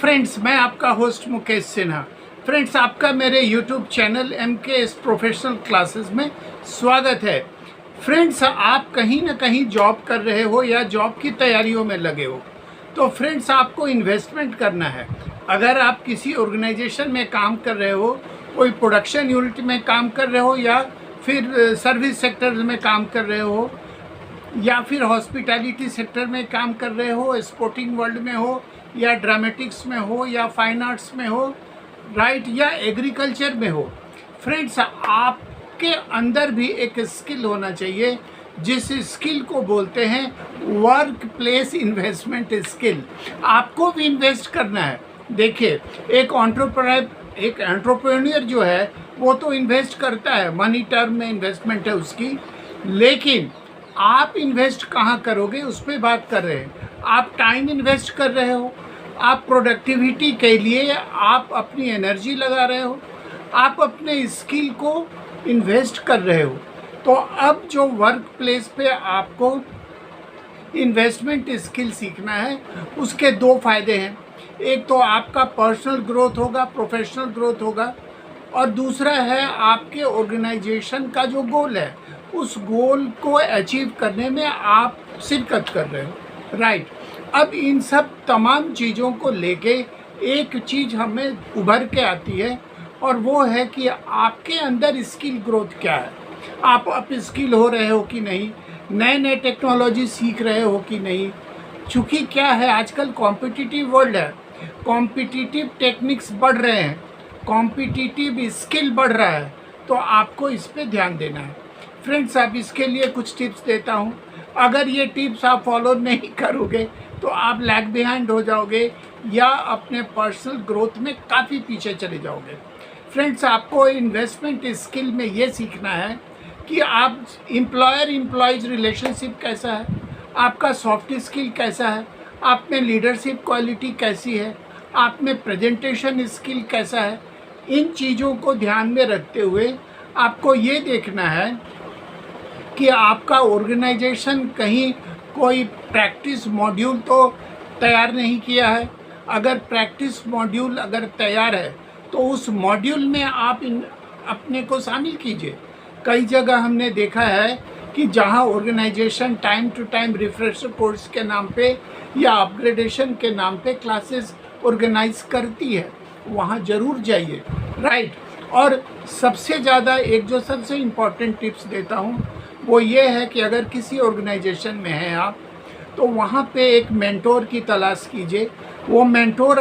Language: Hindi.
फ्रेंड्स, मैं आपका होस्ट मुकेश सिन्हा। फ्रेंड्स, आपका मेरे YouTube channel MKS professional classes में स्वागत है। फ्रेंड्स, आप कहीं ना कहीं जॉब कर रहे हो या जॉब की तैयारियों में लगे हो, तो फ्रेंड्स आपको इन्वेस्टमेंट करना है। अगर आप किसी ऑर्गेनाइजेशन में काम कर रहे हो, कोई प्रोडक्शन यूनिट में काम कर रहे हो, या फिर सर्विस सेक्टर में काम कर रहे हो, या फिर हॉस्पिटैलिटी सेक्टर में काम कर रहे हो, स्पोर्टिंग वर्ल्ड में हो, या ड्रामेटिक्स में हो, या फाइन आर्ट्स में हो, राइट, या एग्रीकल्चर में हो, फ्रेंड्स आपके अंदर भी एक स्किल होना चाहिए, जिस स्किल को बोलते हैं वर्क प्लेस इन्वेस्टमेंट स्किल। आपको भी इन्वेस्ट करना है। देखिए, एक एंटरप्रेन्योर जो है वो तो इन्वेस्ट करता है, मनी टर्म में इन्वेस्टमेंट है उसकी, लेकिन आप इन्वेस्ट कहाँ करोगे उस पर बात कर रहे हैं। आप टाइम इन्वेस्ट कर रहे हो, आप प्रोडक्टिविटी के लिए आप अपनी एनर्जी लगा रहे हो, आप अपने स्किल को इन्वेस्ट कर रहे हो। तो अब जो वर्क प्लेस पे आपको इन्वेस्टमेंट स्किल सीखना है, उसके दो फायदे हैं। एक तो आपका पर्सनल ग्रोथ होगा, प्रोफेशनल ग्रोथ होगा, और दूसरा है आपके ऑर्गेनाइजेशन का जो गोल है, उस गोल को अचीव करने में आप शिरकत कर रहे हो, राइट। अब इन सब तमाम चीज़ों को लेके एक चीज़ हमें उभर के आती है, और वो है कि आपके अंदर स्किल ग्रोथ क्या है। आप अप स्किल हो रहे हो कि नहीं, नए नए टेक्नोलॉजी सीख रहे हो कि नहीं। चूँकि क्या है, आजकल कॉम्पिटिटिव वर्ल्ड है, कॉम्पिटिटिव टेक्निक्स बढ़ रहे हैं, कॉम्पिटिटिव स्किल बढ़ रहा है, तो आपको इस पे ध्यान देना है। फ्रेंड्स, आप इसके लिए कुछ टिप्स देता हूँ। अगर ये टिप्स आप फॉलो नहीं करोगे तो आप लैग बिहाइंड हो जाओगे, या अपने पर्सनल ग्रोथ में काफ़ी पीछे चले जाओगे। फ्रेंड्स, आपको इन्वेस्टमेंट स्किल में ये सीखना है कि आप एम्प्लॉयर एम्प्लॉयज़ रिलेशनशिप कैसा है, आपका सॉफ्ट स्किल कैसा है, आप में लीडरशिप क्वालिटी कैसी है, आप में प्रेजेंटेशन स्किल कैसा है। इन चीज़ों को ध्यान में रखते हुए आपको ये देखना है कि आपका ऑर्गेनाइजेशन कहीं कोई प्रैक्टिस मॉड्यूल तो तैयार नहीं किया है। अगर प्रैक्टिस मॉड्यूल अगर तैयार है तो उस मॉड्यूल में आप अपने को शामिल कीजिए। कई जगह हमने देखा है कि जहां organization time to time refresher course के नाम पे या अपग्रेडेशन के नाम पे क्लासेस ऑर्गेनाइज करती है, वहां ज़रूर जाइए, राइट। और सबसे ज़्यादा एक जो सबसे इम्पॉर्टेंट टिप्स देता हूँ वो ये है कि अगर किसी ऑर्गेनाइजेशन में हैं आप, तो वहाँ पे एक मेंटोर की तलाश कीजिए। वो मेंटोर